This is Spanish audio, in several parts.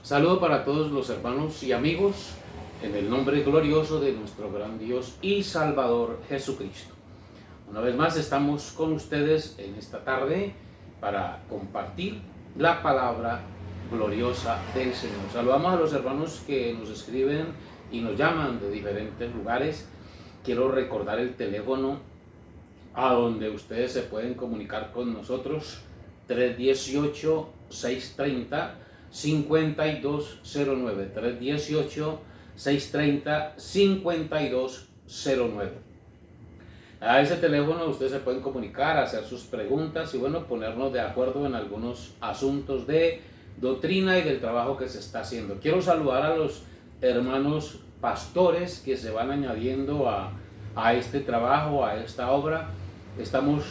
Saludo para todos los hermanos y amigos en el nombre glorioso de nuestro gran Dios y Salvador Jesucristo. Una vez más estamos con ustedes en esta tarde para compartir la palabra gloriosa del Señor. Saludamos a los hermanos que nos escriben y nos llaman de diferentes lugares. Quiero recordar el teléfono a donde ustedes se pueden comunicar con nosotros: 318-630-5209, 318-630-5209. A ese teléfono ustedes se pueden comunicar, hacer sus preguntas y ponernos de acuerdo en algunos asuntos de doctrina y del trabajo que se está haciendo. Quiero saludar a los hermanos pastores que se van añadiendo a este trabajo, a esta obra. Estamos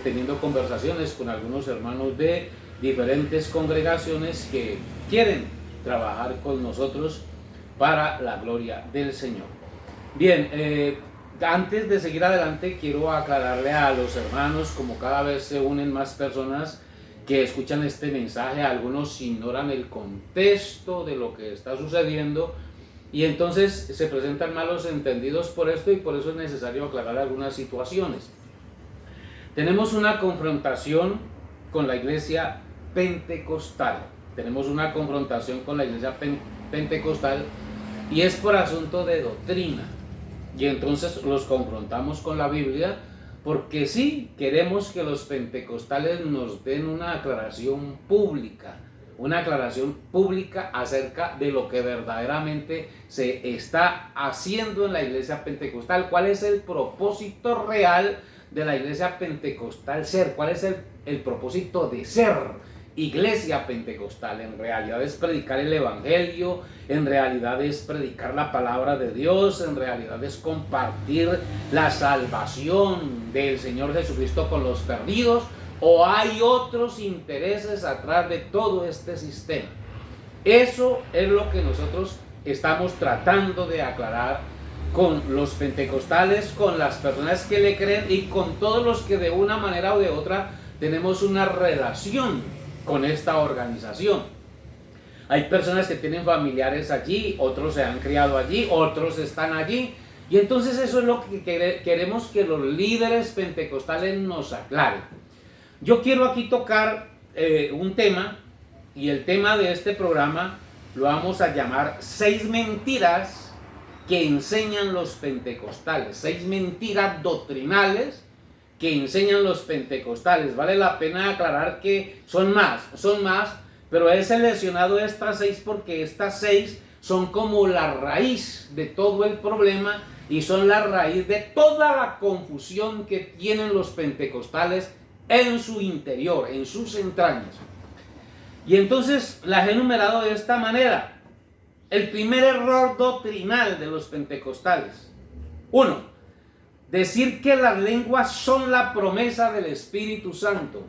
teniendo conversaciones con algunos hermanos de diferentes congregaciones que quieren trabajar con nosotros para la gloria del Señor. Bien, antes de seguir adelante quiero aclararle a los hermanos, como cada vez se unen más personas que escuchan este mensaje, algunos ignoran el contexto de lo que está sucediendo y entonces se presentan malos entendidos por esto, y por eso es necesario aclarar algunas situaciones. Tenemos una confrontación con la iglesia pentecostal. Tenemos una confrontación con la iglesia pentecostal y es por asunto de doctrina. Y entonces los confrontamos con la Biblia porque sí queremos que los pentecostales nos den una aclaración pública acerca de lo que verdaderamente se está haciendo en la iglesia pentecostal. ¿Cuál es el propósito real de la iglesia pentecostal ser? ¿Cuál es el propósito de ser iglesia pentecostal? En realidad es predicar el evangelio, en realidad es predicar la palabra de Dios, en realidad es compartir la salvación del Señor Jesucristo con los perdidos, o hay otros intereses atrás de todo este sistema. Eso es lo que nosotros estamos tratando de aclarar con los pentecostales, con las personas que le creen y con todos los que de una manera o de otra tenemos una relación con esta organización. Hay personas que tienen familiares allí, otros se han criado allí, otros están allí, y entonces eso es lo que queremos que los líderes pentecostales nos aclaren. Yo quiero aquí tocar un tema, y el tema de este programa lo vamos a llamar 6 mentiras que enseñan los pentecostales, 6 mentiras doctrinales que enseñan los pentecostales. Vale la pena aclarar que son más, pero he seleccionado estas 6 porque estas 6 son como la raíz de todo el problema y son la raíz de toda la confusión que tienen los pentecostales en su interior, en sus entrañas. Y entonces las he enumerado de esta manera. El primer error doctrinal de los pentecostales: 1. Decir que las lenguas son la promesa del Espíritu Santo.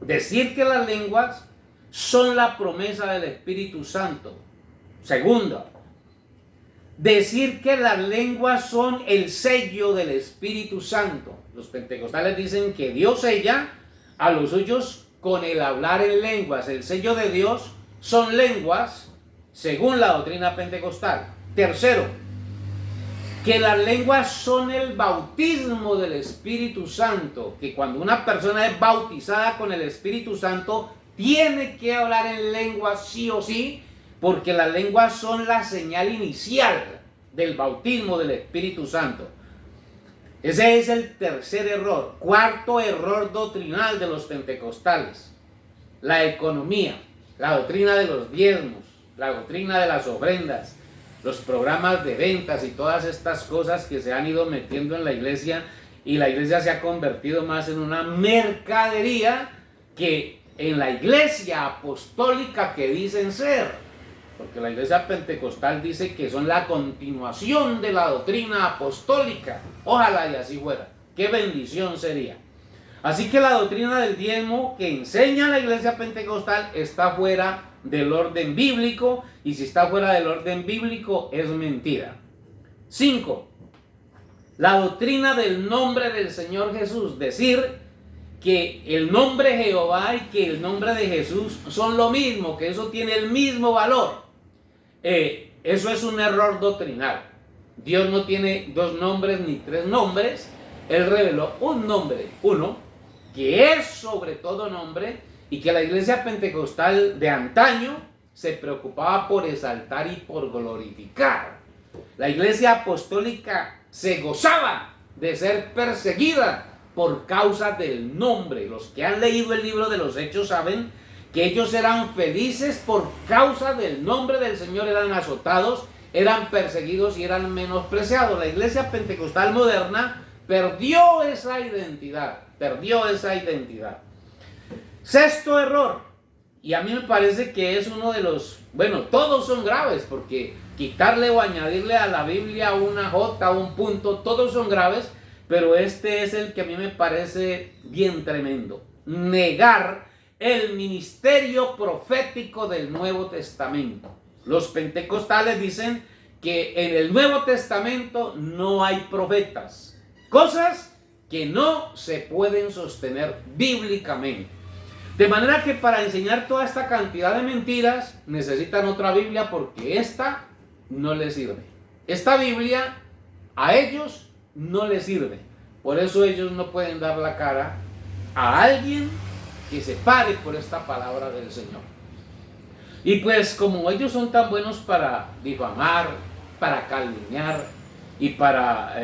Decir que las lenguas son la promesa del Espíritu Santo. 2. Decir que las lenguas son el sello del Espíritu Santo. Los pentecostales dicen que Dios sella a los suyos con el hablar en lenguas. El sello de Dios son lenguas, según la doctrina pentecostal. 3. Que las lenguas son el bautismo del Espíritu Santo, que cuando una persona es bautizada con el Espíritu Santo tiene que hablar en lenguas sí o sí, porque las lenguas son la señal inicial del bautismo del Espíritu Santo. Ese es el tercer error. 4. Error doctrinal de los pentecostales: la economía, la doctrina de los diezmos, la doctrina de las ofrendas, los programas de ventas y todas estas cosas que se han ido metiendo en la iglesia, y la iglesia se ha convertido más en una mercadería que en la iglesia apostólica que dicen ser. Porque la iglesia pentecostal dice que son la continuación de la doctrina apostólica. Ojalá y así fuera. ¡Qué bendición sería! Así que la doctrina del diezmo que enseña la iglesia pentecostal está fuera del orden bíblico, y si está fuera del orden bíblico es mentira. 5. La doctrina del nombre del Señor Jesús. Decir que el nombre Jehová y que el nombre de Jesús son lo mismo, que eso tiene el mismo valor. Eso es un error doctrinal. Dios no tiene dos nombres ni tres nombres. Él reveló un nombre, uno, que es sobre todo nombre, y que la iglesia pentecostal de antaño se preocupaba por exaltar y por glorificar. La iglesia apostólica se gozaba de ser perseguida por causa del nombre. Los que han leído el libro de los Hechos saben que ellos eran felices por causa del nombre del Señor, eran azotados, eran perseguidos y eran menospreciados. La iglesia pentecostal moderna perdió esa identidad, Sexto error, y a mí me parece que es uno de los, bueno, todos son graves, porque quitarle o añadirle a la Biblia una J, un punto, todos son graves, pero este es el que a mí me parece bien tremendo. Negar el ministerio profético del Nuevo Testamento. Los pentecostales dicen que en el Nuevo Testamento no hay profetas, cosas que no se pueden sostener bíblicamente. De manera que para enseñar toda esta cantidad de mentiras necesitan otra Biblia, porque esta no les sirve. Esta Biblia a ellos no les sirve. Por eso ellos no pueden dar la cara a alguien que se pare por esta palabra del Señor. Y pues como ellos son tan buenos para difamar, para calumniar y para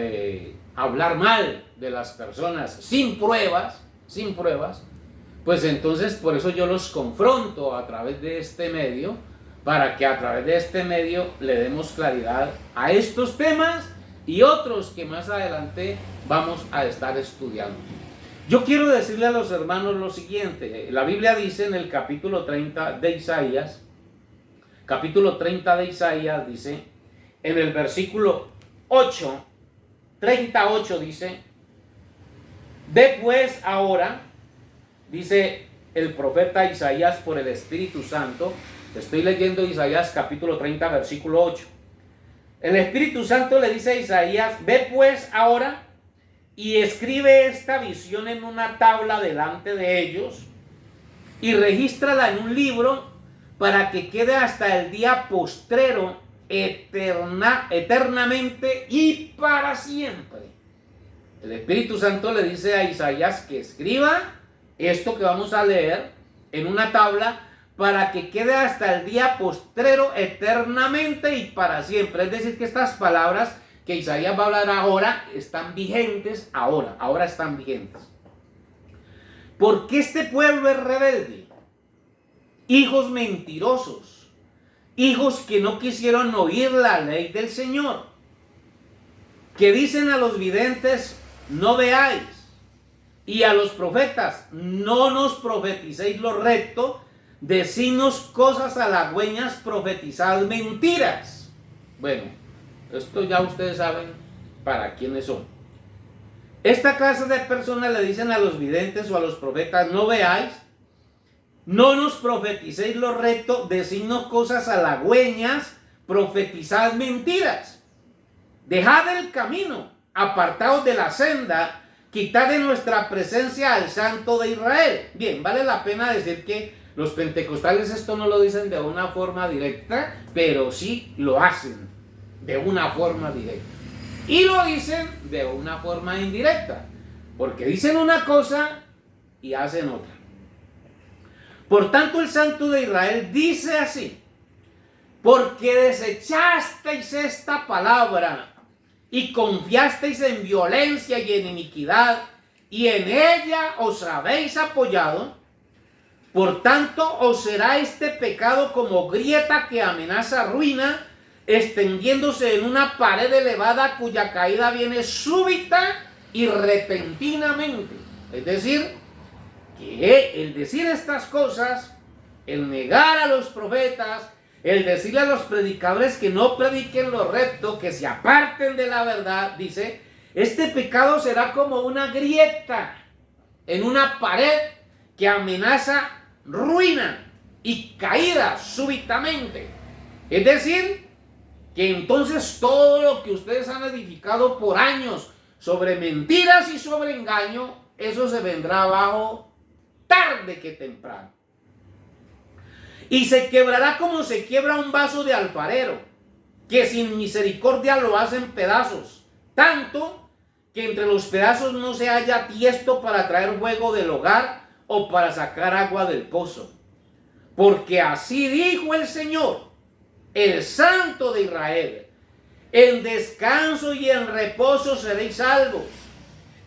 hablar mal de las personas sin pruebas, pues entonces por eso yo los confronto a través de este medio, para que a través de este medio le demos claridad a estos temas y otros que más adelante vamos a estar estudiando. Yo quiero decirle a los hermanos lo siguiente. La Biblia dice en el capítulo 30 de Isaías, dice, en el versículo 8, 38 dice: ve pues ahora, dice el profeta Isaías por el Espíritu Santo. Estoy leyendo Isaías capítulo 30, versículo 8. El Espíritu Santo le dice a Isaías: ve pues ahora y escribe esta visión en una tabla delante de ellos y regístrala en un libro para que quede hasta el día postrero eternamente y para siempre. El Espíritu Santo le dice a Isaías que escriba esto que vamos a leer en una tabla para que quede hasta el día postrero eternamente y para siempre. Es decir, que estas palabras que Isaías va a hablar ahora están vigentes ahora están vigentes. Porque este pueblo es rebelde, hijos mentirosos, hijos que no quisieron oír la ley del Señor, que dicen a los videntes: no veáis, y a los profetas: no nos profeticéis lo recto, decidnos cosas halagüeñas, profetizad mentiras. Bueno, esto ya ustedes saben para quiénes son. Esta clase de personas le dicen a los videntes o a los profetas: no veáis, no nos profeticéis lo recto, decidnos cosas halagüeñas, profetizad mentiras. Dejad el camino, apartaos de la senda, quitad de nuestra presencia al Santo de Israel. Bien, vale la pena decir que los pentecostales esto no lo dicen de una forma directa, pero sí lo hacen de una forma directa. Y lo dicen de una forma indirecta, porque dicen una cosa y hacen otra. Por tanto, el Santo de Israel dice así: porque desechasteis esta palabra y confiasteis en violencia y en iniquidad, y en ella os habéis apoyado, por tanto os será este pecado como grieta que amenaza ruina, extendiéndose en una pared elevada cuya caída viene súbita y repentinamente. Es decir, que el decir estas cosas, el negar a los profetas, el decirle a los predicadores que no prediquen lo recto, que se aparten de la verdad, dice, este pecado será como una grieta en una pared que amenaza ruina y caída súbitamente. Es decir, que entonces todo lo que ustedes han edificado por años sobre mentiras y sobre engaño, eso se vendrá abajo tarde que temprano. Y se quebrará como se quiebra un vaso de alfarero, que sin misericordia lo hacen pedazos, tanto que entre los pedazos no se halla tiesto para traer fuego del hogar o para sacar agua del pozo. Porque así dijo el Señor, el Santo de Israel: en descanso y en reposo seréis salvos,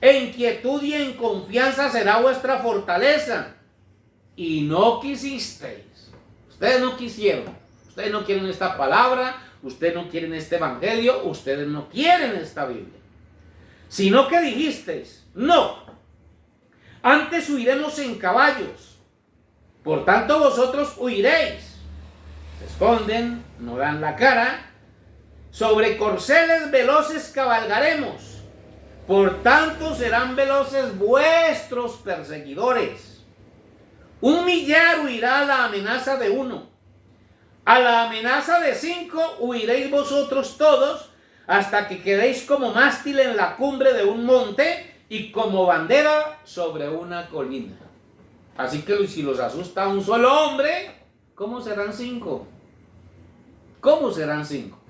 en quietud y en confianza será vuestra fortaleza. Y no quisisteis. Ustedes no quisieron. Ustedes no quieren esta palabra, ustedes no quieren este evangelio, ustedes no quieren esta Biblia. Sino que dijisteis: no, antes huiremos en caballos. Por tanto vosotros huiréis. Se esconden, no dan la cara. Sobre corceles veloces cabalgaremos. Por tanto serán veloces vuestros perseguidores. 1,000,000 huirá a la amenaza de 1. A la amenaza de 5 huiréis vosotros todos, hasta que quedéis como mástil en la cumbre de un monte y como bandera sobre una colina. Así que si los asusta un solo hombre, ¿cómo serán 5? ¿Cómo serán 5?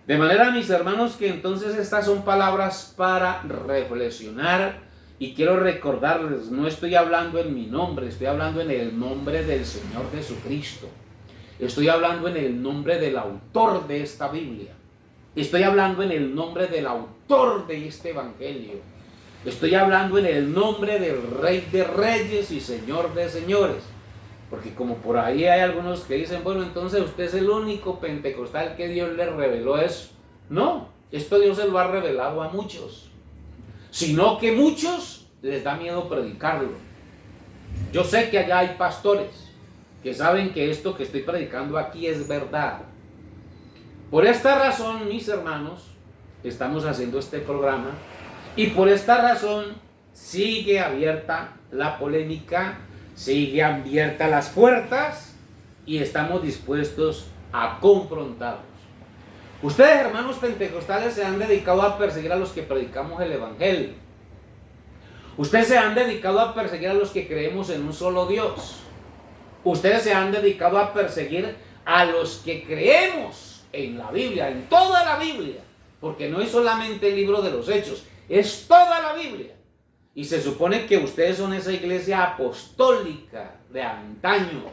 De manera, mis hermanos, que entonces estas son palabras para reflexionar. Y quiero recordarles, no estoy hablando en mi nombre, estoy hablando en el nombre del Señor Jesucristo. Estoy hablando en el nombre del autor de esta Biblia. Estoy hablando en el nombre del autor de este evangelio. Estoy hablando en el nombre del Rey de Reyes y Señor de Señores. Porque como por ahí hay algunos que dicen: bueno, entonces usted es el único pentecostal que Dios le reveló eso. No, esto Dios se lo ha revelado a muchos. Sino que muchos les da miedo predicarlo. Yo sé que allá hay pastores que saben que esto que estoy predicando aquí es verdad. Por esta razón, mis hermanos, estamos haciendo este programa, y por esta razón sigue abierta la polémica, sigue abierta las puertas, y estamos dispuestos a confrontarlos. Ustedes, hermanos pentecostales, se han dedicado a perseguir a los que predicamos el evangelio. Ustedes se han dedicado a perseguir a los que creemos en un solo Dios. Ustedes se han dedicado a perseguir a los que creemos en la Biblia, en toda la Biblia, porque no es solamente el libro de los Hechos, es toda la Biblia. Y se supone que ustedes son esa iglesia apostólica de antaño.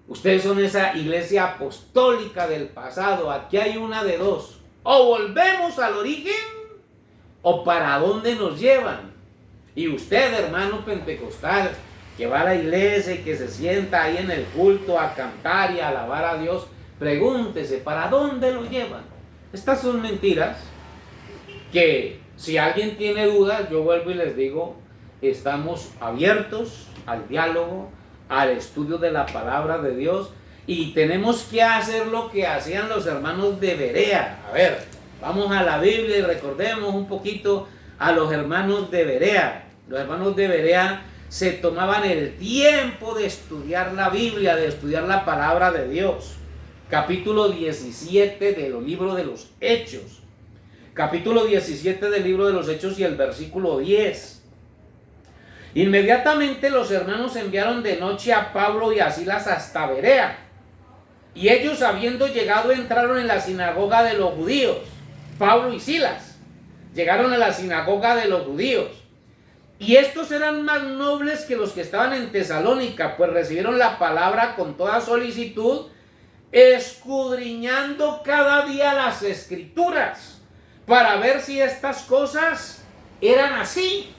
Ustedes son esa iglesia apostólica del pasado. Aquí hay una de dos: o volvemos al origen, o para dónde nos llevan. Y usted, hermano pentecostal, que va a la iglesia y que se sienta ahí en el culto a cantar y a alabar a Dios, pregúntese: ¿para dónde lo llevan? Estas son mentiras que, si alguien tiene dudas, yo vuelvo y les digo, estamos abiertos al diálogo, al estudio de la palabra de Dios, y tenemos que hacer lo que hacían los hermanos de Berea. A ver, vamos a la Biblia y recordemos un poquito a los hermanos de Berea. Los hermanos de Berea se tomaban el tiempo de estudiar la Biblia, de estudiar la palabra de Dios. Capítulo 17 del libro de los Hechos. Capítulo 17 del libro de los Hechos y el versículo 10. Inmediatamente los hermanos enviaron de noche a Pablo y a Silas hasta Berea. Y ellos, habiendo llegado, entraron en la sinagoga de los judíos. Pablo y Silas llegaron a la sinagoga de los judíos. Y estos eran más nobles que los que estaban en Tesalónica, pues recibieron la palabra con toda solicitud, escudriñando cada día las escrituras, para ver si estas cosas eran así.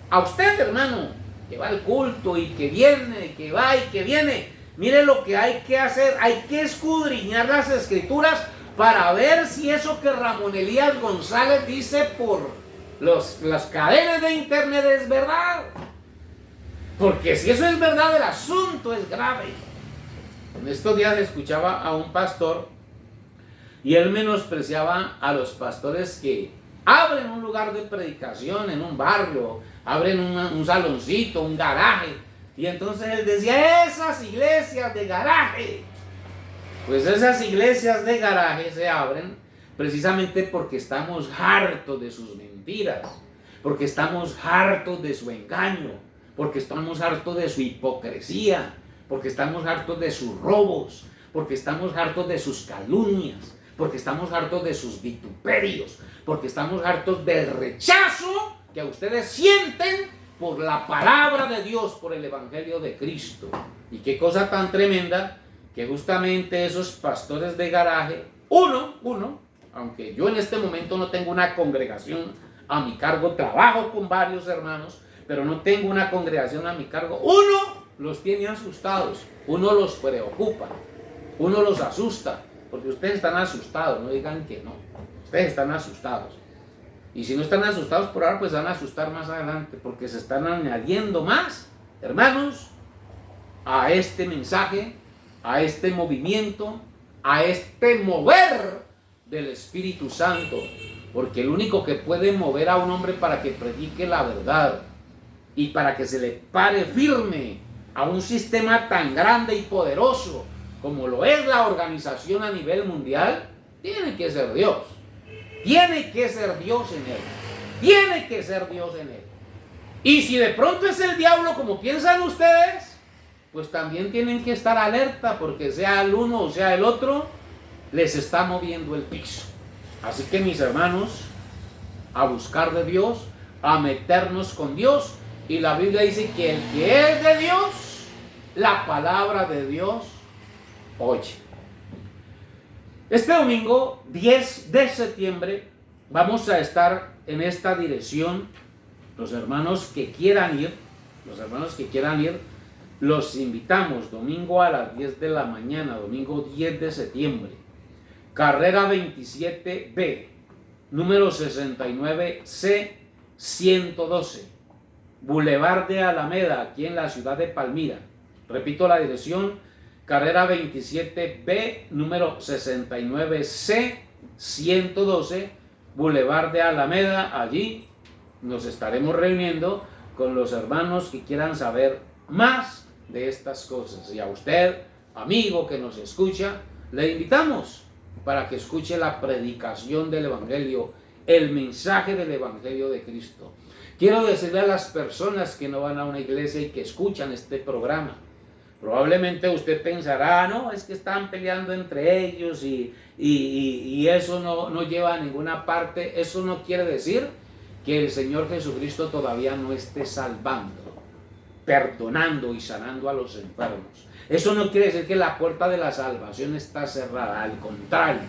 A usted, hermano, que va al culto y que viene, que va y que viene, mire lo que hay que hacer: hay que escudriñar las escrituras para ver si eso que Ramón Elías González dice por las cadenas de internet es verdad. Porque si eso es verdad, el asunto es grave. En estos días escuchaba a un pastor y él menospreciaba a los pastores que abren un lugar de predicación en un barrio, abren un saloncito, un garaje. Y entonces él decía: esas iglesias de garaje. Pues esas iglesias de garaje se abren precisamente porque estamos hartos de sus mentiras. porque estamos hartos de su engaño, porque estamos hartos de su hipocresía, porque estamos hartos de sus robos, porque estamos hartos de sus calumnias, porque estamos hartos de sus vituperios, porque estamos hartos del rechazo que ustedes sienten por la palabra de Dios, por el Evangelio de Cristo. Y qué cosa tan tremenda que justamente esos pastores de garaje, uno, aunque yo en este momento no tengo una congregación a mi cargo, trabajo con varios hermanos, pero no tengo una congregación a mi cargo, uno los tiene asustados, uno los preocupa, uno los asusta, porque ustedes están asustados, no digan que no, ustedes están asustados. Y si no están asustados por ahora, pues van a asustar más adelante, porque se están añadiendo más, hermanos, a este mensaje, a este movimiento, a este mover del Espíritu Santo, porque el único que puede mover a un hombre para que predique la verdad y para que se le pare firme a un sistema tan grande y poderoso como lo es la organización a nivel mundial, tiene que ser Dios. Tiene que ser Dios en él. Tiene que ser Dios en él. Y si de pronto es el diablo como piensan ustedes, pues también tienen que estar alerta, porque sea el uno o sea el otro, les está moviendo el piso. Así que mis hermanos, a buscar de Dios, a meternos con Dios. Y la Biblia dice que el que es de Dios, la palabra de Dios oye. Este domingo 10 de septiembre vamos a estar en esta dirección. Los hermanos que quieran ir, los invitamos domingo a las 10 de la mañana, domingo 10 de septiembre. Carrera 27B, número 69C 112, Boulevard de Alameda, aquí en la ciudad de Palmira. Repito la dirección: Carrera 27B, número 69C 112, Boulevard de Alameda. Allí nos estaremos reuniendo con los hermanos que quieran saber más de estas cosas. Y a usted, amigo que nos escucha, le invitamos para que escuche la predicación del Evangelio, el mensaje del Evangelio de Cristo. Quiero decirle a las personas que no van a una iglesia y que escuchan este programa, probablemente usted pensará, no, es que están peleando entre ellos y eso no lleva a ninguna parte. Eso no quiere decir que el Señor Jesucristo todavía no esté salvando, perdonando y sanando a los enfermos. Eso no quiere decir que la puerta de la salvación está cerrada, al contrario.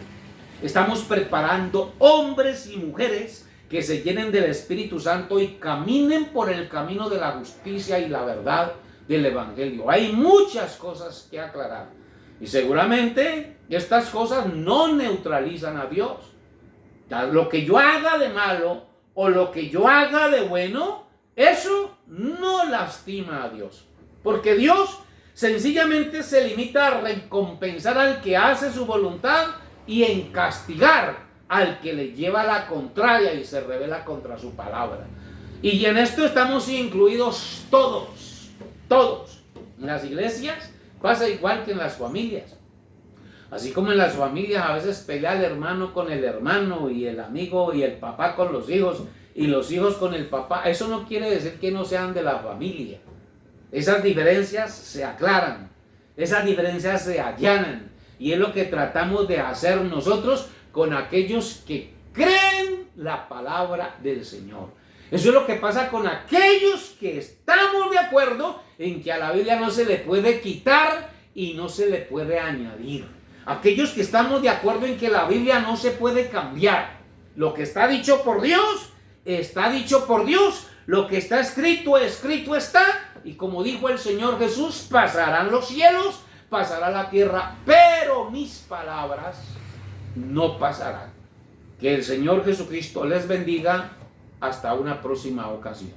Estamos preparando hombres y mujeres que se llenen del Espíritu Santo y caminen por el camino de la justicia y la verdad del Evangelio. Hay muchas cosas que aclarar y seguramente estas cosas no neutralizan a Dios. Lo que yo haga de malo o lo que yo haga de bueno, eso no lastima a Dios, porque Dios sencillamente se limita a recompensar al que hace su voluntad y en castigar al que le lleva la contraria y se rebela contra su palabra. Y en esto estamos incluidos todos. En las iglesias pasa igual que en las familias. Así como en las familias a veces pelea el hermano con el hermano y el amigo y el papá con los hijos y los hijos con el papá. Eso no quiere decir que no sean de la familia. Esas diferencias se aclaran, esas diferencias se allanan, y es lo que tratamos de hacer nosotros con aquellos que creen la palabra del Señor. Eso es lo que pasa con aquellos que estamos de acuerdo en que a la Biblia no se le puede quitar y no se le puede añadir. Aquellos que estamos de acuerdo en que la Biblia no se puede cambiar. Lo que está dicho por Dios, está dicho por Dios. Lo que está escrito, escrito está. Y como dijo el Señor Jesús, pasarán los cielos, pasará la tierra, pero mis palabras no pasarán. Que el Señor Jesucristo les bendiga. Hasta una próxima ocasión.